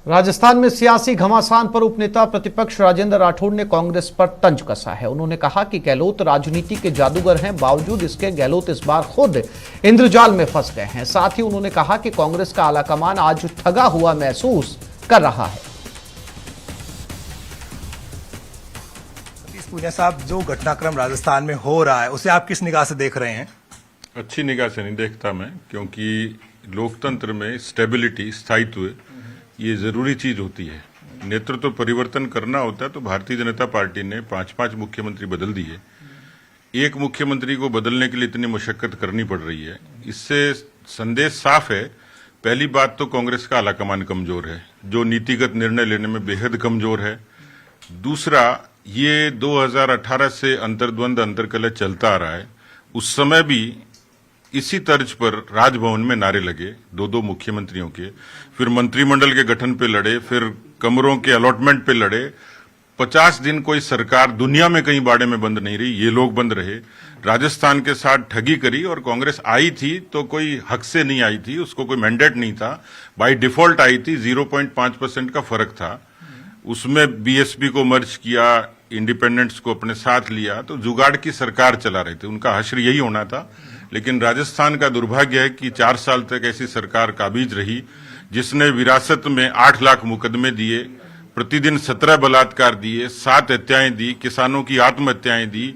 राजस्थान में सियासी घमासान पर उपनेता प्रतिपक्ष राजेंद्र राठौड़ ने कांग्रेस पर तंज कसा है। उन्होंने कहा कि गहलोत राजनीति के जादूगर हैं, बावजूद इसके गहलोत इस बार खुद इंद्रजाल में फंस गए हैं। साथ ही उन्होंने कहा कि कांग्रेस का आलाकमान आज ठगा हुआ महसूस कर रहा है। पूजा साहब, जो घटनाक्रम राजस्थान में हो रहा है उसे आप किस निगाह से देख रहे हैं? अच्छी निगाह से नहीं देखता मैं, क्योंकि लोकतंत्र में स्टेबिलिटी, स्थायित्व ये जरूरी चीज होती है। नेतृत्व परिवर्तन करना होता है तो भारतीय जनता पार्टी ने 5-5 मुख्यमंत्री बदल दिए। एक मुख्यमंत्री को बदलने के लिए इतनी मशक्कत करनी पड़ रही है। इससे संदेश साफ है। पहली बात तो कांग्रेस का आलाकमान कमजोर है, जो नीतिगत निर्णय लेने में बेहद कमजोर है। दूसरा, ये 2018 से अंतर्द्वंद अंतर्कलह चलता आ रहा है। उस समय भी इसी तर्ज पर राजभवन में नारे लगे, दो मुख्यमंत्रियों के, फिर मंत्रिमंडल के गठन पे लड़े, फिर कमरों के अलॉटमेंट पे लड़े। 50 दिन कोई सरकार दुनिया में कहीं बाड़े में बंद नहीं रही, ये लोग बंद रहे। राजस्थान के साथ ठगी करी, और कांग्रेस आई थी तो कोई हक से नहीं आई थी, उसको कोई मैंडेट नहीं था, बाय डिफॉल्ट आई थी। 0.5% का फर्क था। उसमें बीएसपी को मर्ज किया, इंडिपेंडेंट्स को अपने साथ लिया, तो जुगाड़ की सरकार चला रहे थे। उनका हश्र यही होना था। लेकिन राजस्थान का दुर्भाग्य है कि 4 साल तक ऐसी सरकार काबिज रही, जिसने विरासत में 8 लाख मुकदमे दिए, प्रतिदिन 17 बलात्कार दिए, 7 हत्याएं दी, किसानों की आत्महत्याएं दी,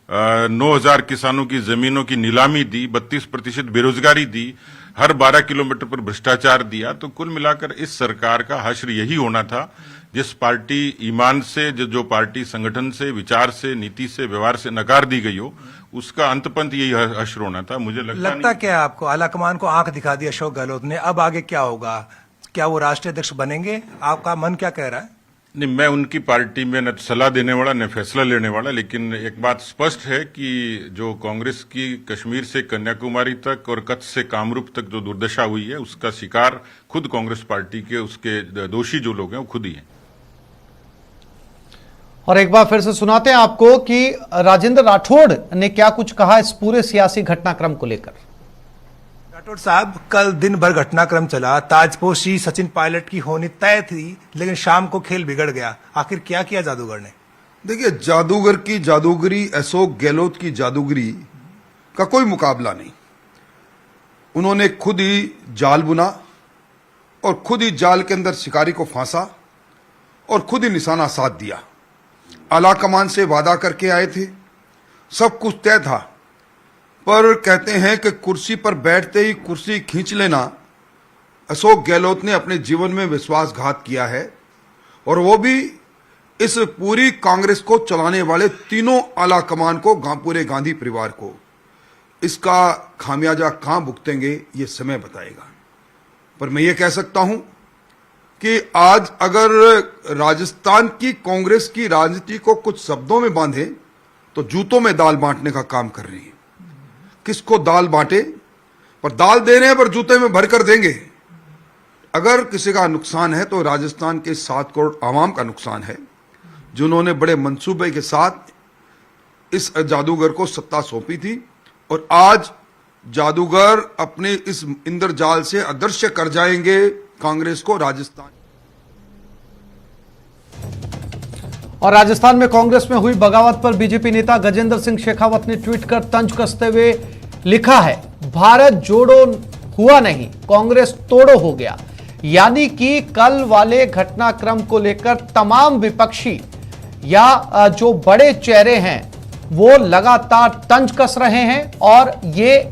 9,000 किसानों की जमीनों की नीलामी दी, 32% बेरोजगारी दी, हर 12 किलोमीटर पर भ्रष्टाचार दिया। तो कुल मिलाकर इस सरकार का हश्र यही होना था। जिस पार्टी ईमान से, जो पार्टी संगठन से, विचार से, नीति से, व्यवहार से नकार दी गई हो, उसका अंतपंत यही हश्र होना था। मुझे लगता क्या है आपको? आलाकमान को आंख दिखा दिया अशोक गहलोत ने, अब आगे क्या होगा? क्या वो राष्ट्रीय अध्यक्ष बनेंगे? आपका मन क्या कह रहा है? नहीं, मैं उनकी पार्टी में न सलाह देने वाला न फैसला लेने वाला, लेकिन एक बात स्पष्ट है कि जो कांग्रेस की कश्मीर से कन्याकुमारी तक और कच्छ से कामरूप तक जो दुर्दशा हुई है, उसका शिकार खुद कांग्रेस पार्टी के, उसके दोषी जो लोग हैं वो खुद ही हैं। और एक बार फिर से सुनाते हैं आपको कि राजेंद्र राठौड़ ने क्या कुछ कहा इस पूरे सियासी घटनाक्रम को लेकर। राठौड़ साहब, कल दिन भर घटनाक्रम चला, ताजपोशी सचिन पायलट की होनी तय थी, लेकिन शाम को खेल बिगड़ गया। आखिर क्या किया जादूगर ने? देखिए, जादूगर की जादूगरी, अशोक गहलोत की जादूगरी का कोई मुकाबला नहीं। उन्होंने खुद ही जाल बुना और खुद ही जाल के अंदर शिकारी को फांसा और खुद ही निशाना साध दिया। आलाकमान से वादा करके आए थे, सब कुछ तय था, पर कहते हैं कि कुर्सी पर बैठते ही कुर्सी खींच लेना। अशोक गहलोत ने अपने जीवन में विश्वासघात किया है, और वो भी इस पूरी कांग्रेस को चलाने वाले तीनों आलाकमान को, पूरे गांधी परिवार को। इसका खामियाजा कहां भुगतेंगे ये समय बताएगा। पर मैं ये कह सकता हूं कि आज अगर राजस्थान की कांग्रेस की राजनीति को कुछ शब्दों में बांधे तो जूतों में दाल बांटने का काम कर रही है। किसको दाल बांटे? पर दाल दे रहे हैं पर जूते में भरकर देंगे। अगर किसी का नुकसान है तो राजस्थान के 7 करोड़ आवाम का नुकसान है, जिन्होंने बड़े मंसूबे के साथ इस जादूगर को सत्ता सौंपी थी, और आज जादूगर अपने इस इंद्रजाल से अदृश्य कर जाएंगे कांग्रेस को, राजस्थान। और राजस्थान में कांग्रेस में हुई बगावत पर बीजेपी नेता गजेंद्र सिंह शेखावत ने ट्वीट कर तंज कसते हुए लिखा है, भारत जोड़ो हुआ नहीं, कांग्रेस तोड़ो हो गया। यानी कि कल वाले घटनाक्रम को लेकर तमाम विपक्षी या जो बड़े चेहरे हैं वो लगातार तंज कस रहे हैं, और ये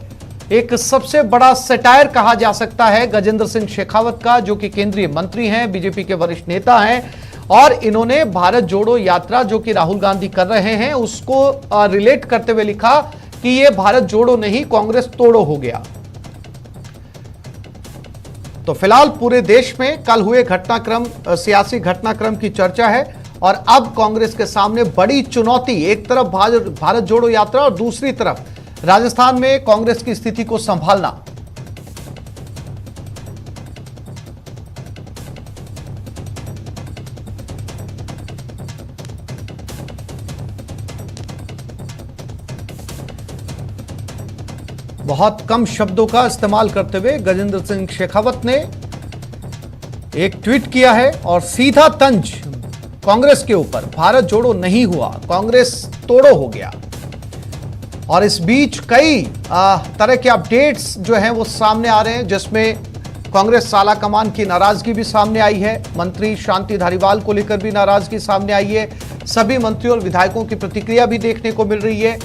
एक सबसे बड़ा सटायर कहा जा सकता है गजेंद्र सिंह शेखावत का, जो कि केंद्रीय मंत्री हैं, बीजेपी के वरिष्ठ नेता हैं, और इन्होंने भारत जोड़ो यात्रा जो कि राहुल गांधी कर रहे हैं उसको रिलेट करते हुए लिखा कि ये भारत जोड़ो नहीं, कांग्रेस तोड़ो हो गया। तो फिलहाल पूरे देश में कल हुए घटनाक्रम, सियासी घटनाक्रम की चर्चा है, और अब कांग्रेस के सामने बड़ी चुनौती, एक तरफ भारत जोड़ो यात्रा और दूसरी तरफ राजस्थान में कांग्रेस की स्थिति को संभालना। बहुत कम शब्दों का इस्तेमाल करते हुए गजेंद्र सिंह शेखावत ने एक ट्वीट किया है और सीधा तंज कांग्रेस के ऊपर, भारत जोड़ो नहीं हुआ, कांग्रेस तोड़ो हो गया। और इस बीच कई तरह के अपडेट्स जो हैं वो सामने आ रहे हैं, जिसमें कांग्रेस आला कमान की नाराजगी भी सामने आई है। मंत्री शांति धारीवाल को लेकर भी नाराजगी सामने आई है। सभी मंत्रियों और विधायकों की प्रतिक्रिया भी देखने को मिल रही है।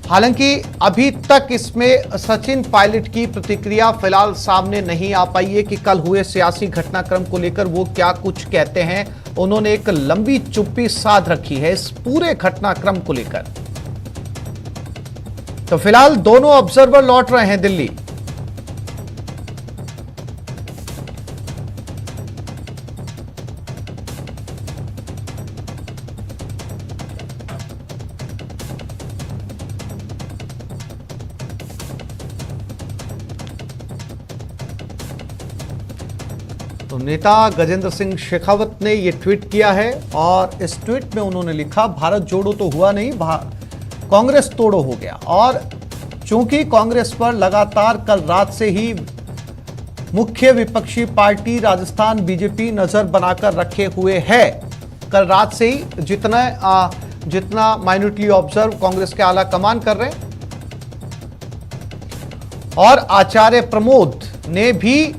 हालांकि अभी तक इसमें सचिन पायलट की प्रतिक्रिया फिलहाल सामने नहीं आ पाई है कि कल हुए सियासी घटनाक्रम को लेकर वो क्या कुछ कहते हैं। उन्होंने एक लंबी चुप्पी साध रखी है इस पूरे घटनाक्रम को लेकर। तो फिलहाल दोनों ऑब्जर्वर लौट रहे हैं दिल्ली। तो नेता गजेंद्र सिंह शेखावत ने यह ट्वीट किया है और इस ट्वीट में उन्होंने लिखा, भारत जोड़ो तो हुआ नहीं, कांग्रेस तोड़ो हो गया। और चूंकि कांग्रेस पर लगातार कल रात से ही मुख्य विपक्षी पार्टी राजस्थान बीजेपी नजर बनाकर रखे हुए है, कल रात से ही जितना माइन्यूटली ऑब्जर्व कांग्रेस के आला कमान कर रहे हैं। और आचार्य प्रमोद ने भी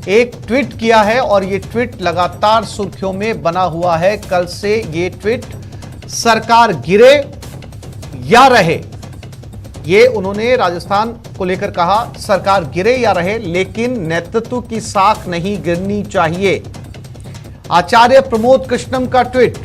एक ट्वीट किया है और ये ट्वीट लगातार सुर्खियों में बना हुआ है। कल से ये ट्वीट, सरकार गिरे या रहे, ये उन्होंने राजस्थान को लेकर कहा, सरकार गिरे या रहे लेकिन नेतृत्व की साख नहीं गिरनी चाहिए। आचार्य प्रमोद कृष्णम का ट्वीट।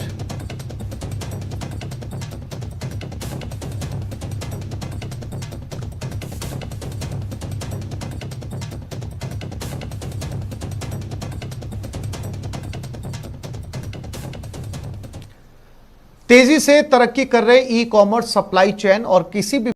तेजी से तरक्की कर रहे ई कॉमर्स सप्लाई चेन और किसी भी